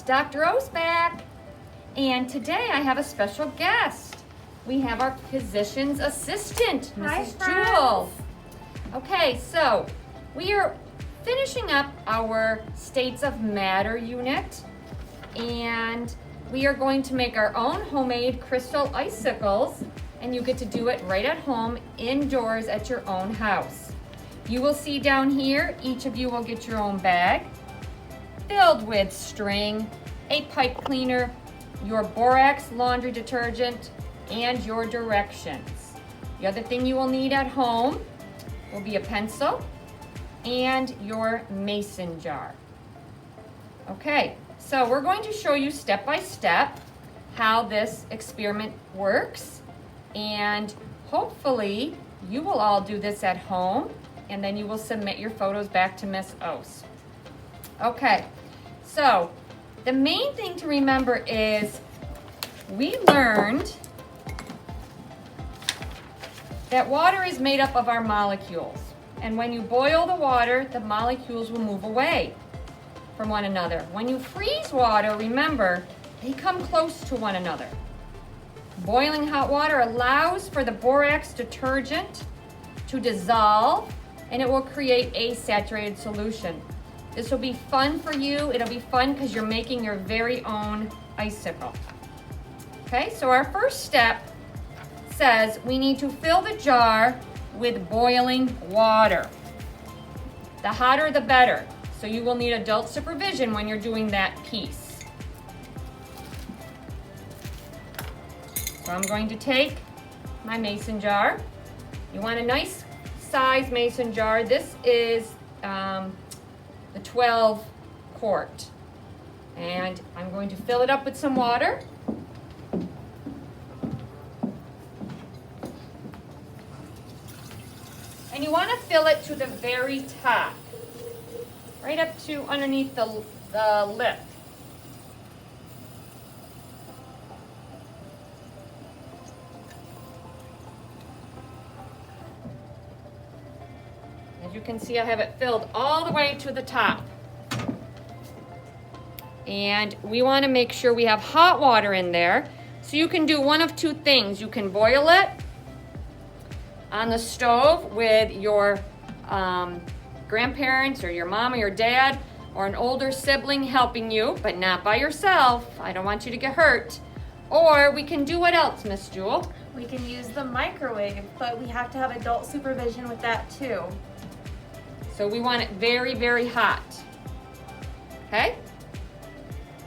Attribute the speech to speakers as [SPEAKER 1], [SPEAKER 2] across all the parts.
[SPEAKER 1] Dr. O's back, and today I have a special guest. We have our physician's assistant, Mrs. Jewel. Okay, so we are finishing up our States of Matter unit, and we are going to make our own homemade crystal icicles, and you get to do it right at home, indoors at your own house. You will see down here, each of you will get your own bag filled with string, a pipe cleaner, your borax laundry detergent, and your directions. The other thing you will need at home will be a pencil and your mason jar. Okay, so we're going to show you step by step how this experiment works, and hopefully you will all do this at home, and then you will submit your photos back to Miss Ose. Okay, so the main thing to remember is we learned that water is made up of our molecules. And when you boil the water, the molecules will move away from one another. When you freeze water, remember, they come close to one another. Boiling hot water allows for the borax detergent to dissolve, and it will create a saturated solution. This will be fun for you. It'll be fun because you're making your very own icicle. Okay, so our first step says we need to fill the jar with boiling water. The hotter the better. So you will need adult supervision when you're doing that piece. So I'm going to take my mason jar. You want a nice size mason jar. This is the 12 quart. And I'm going to fill it up with some water. And you want to fill it to the very top, right up to underneath the lip. As you can see, I have it filled all the way to the top. And we want to make sure we have hot water in there. So you can do one of two things. You can boil it on the stove with your grandparents or your mom or your dad or an older sibling helping you, but not by yourself. I don't want you to get hurt. Or we can do what else, Miss Jewel?
[SPEAKER 2] We can use the microwave, but we have to have adult supervision with that too.
[SPEAKER 1] So we want it very, very hot. Okay?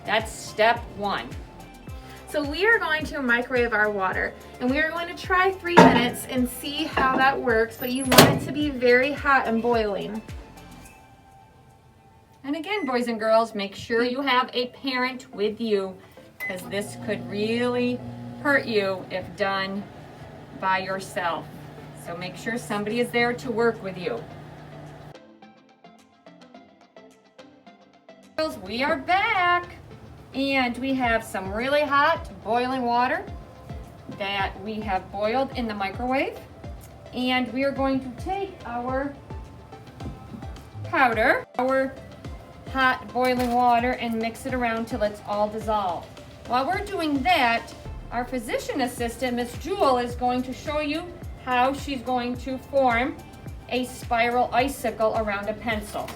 [SPEAKER 1] That's step one.
[SPEAKER 2] So we are going to microwave our water, and we are going to try 3 minutes and see how that works, but you want it to be very hot and boiling.
[SPEAKER 1] And again, boys and girls, make sure you have a parent with you, because this could really hurt you if done by yourself. So make sure somebody is there to work with you. We are back, and we have some really hot boiling water that we have boiled in the microwave, and we are going to take our powder, our hot boiling water, and mix it around till it's all dissolved. While we're doing that, our physician assistant, Miss Jewel, is going to show you how she's going to form a spiral icicle around a pencil.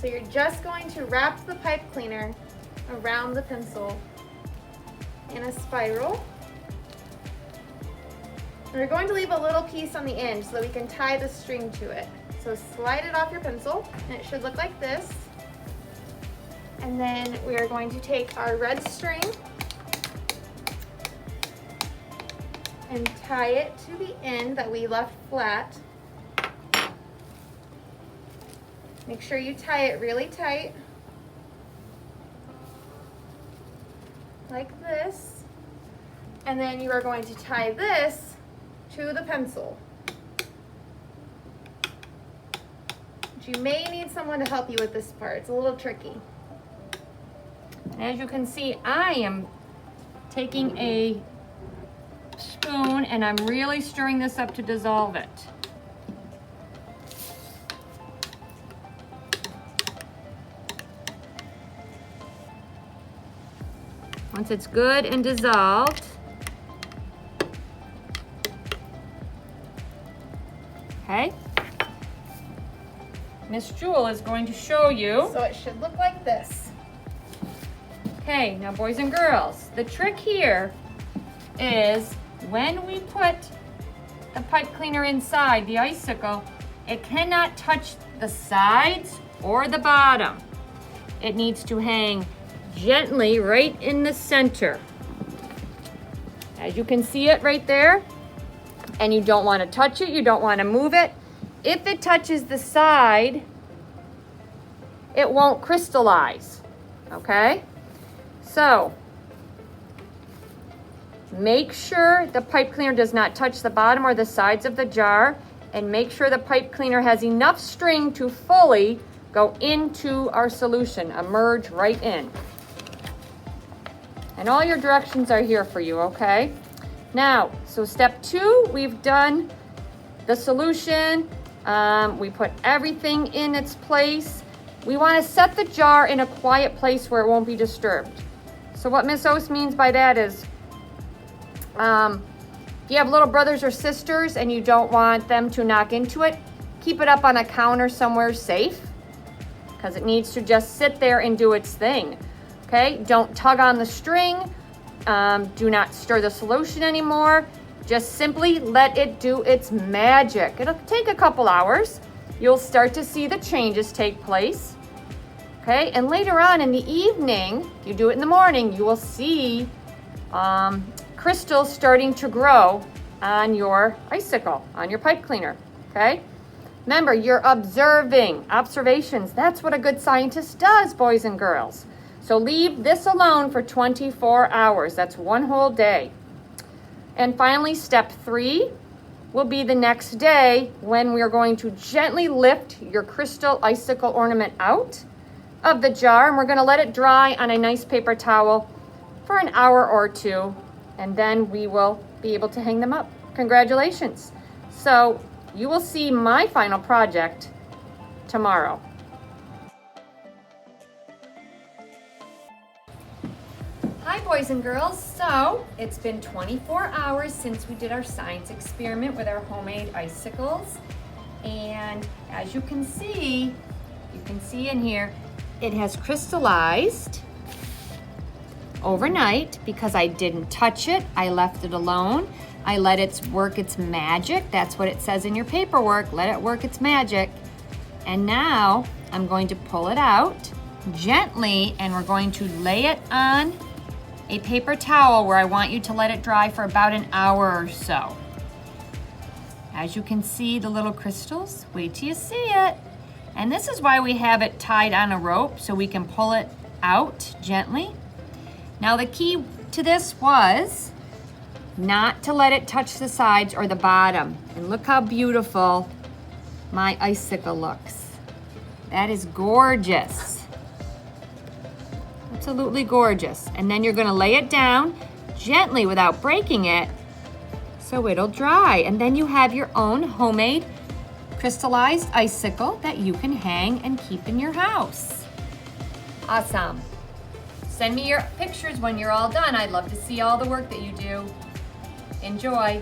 [SPEAKER 2] So you're just going to wrap the pipe cleaner around the pencil in a spiral. And we're going to leave a little piece on the end so that we can tie the string to it. So slide it off your pencil, and it should look like this. And then we are going to take our red string and tie it to the end that we left flat. Make sure you tie it really tight, like this. And then you are going to tie this to the pencil. But you may need someone to help you with this part. It's a little tricky.
[SPEAKER 1] As you can see, I am taking a spoon and I'm really stirring this up to dissolve it. Once it's good and dissolved, okay, Miss Jewel is going to show you.
[SPEAKER 2] So it should look like this.
[SPEAKER 1] Okay, now boys and girls, the trick here is when we put the pipe cleaner inside the icicle, it cannot touch the sides or the bottom. It needs to hang gently right in the center. As you can see it right there, and you don't want to touch it, you don't want to move it. If it touches the side, it won't crystallize, okay? So, make sure the pipe cleaner does not touch the bottom or the sides of the jar, and make sure the pipe cleaner has enough string to fully go into our solution, emerge right in. And all your directions are here for you, okay? Now, so step 2, we've done the solution. We put everything in its place. We want to set the jar in a quiet place where it won't be disturbed. So what Miss Ose means by that is, if you have little brothers or sisters and you don't want them to knock into it, keep it up on a counter somewhere safe, because it needs to just sit there and do its thing. Okay, don't tug on the string. Do not stir the solution anymore. Just simply let it do its magic. It'll take a couple hours. You'll start to see the changes take place. Okay, and later on in the evening, you do it in the morning, you will see crystals starting to grow on your icicle, on your pipe cleaner, okay? Remember, you're observing, observations. That's what a good scientist does, boys and girls. So leave this alone for 24 hours. That's one whole day. And finally, step 3 will be the next day when we are going to gently lift your crystal icicle ornament out of the jar, and we're going to let it dry on a nice paper towel for an hour or 2, and then we will be able to hang them up. Congratulations. So you will see my final project tomorrow. Hi boys and girls, so it's been 24 hours since we did our science experiment with our homemade icicles, and as you can see in here, it has crystallized overnight because I didn't touch it. I left it alone. I let it work its magic. That's what it says in your paperwork. Let it work its magic. And now I'm going to pull it out gently, and we're going to lay it on a paper towel where I want you to let it dry for about an hour or so. As you can see the little crystals, wait till you see it. And this is why we have it tied on a rope, so we can pull it out gently. Now the key to this was not to let it touch the sides or the bottom. And look how beautiful my icicle looks. That is gorgeous. Absolutely gorgeous. And then you're gonna lay it down gently without breaking it so it'll dry. And then you have your own homemade crystallized icicle that you can hang and keep in your house. Awesome. Send me your pictures when you're all done. I'd love to see all the work that you do. Enjoy.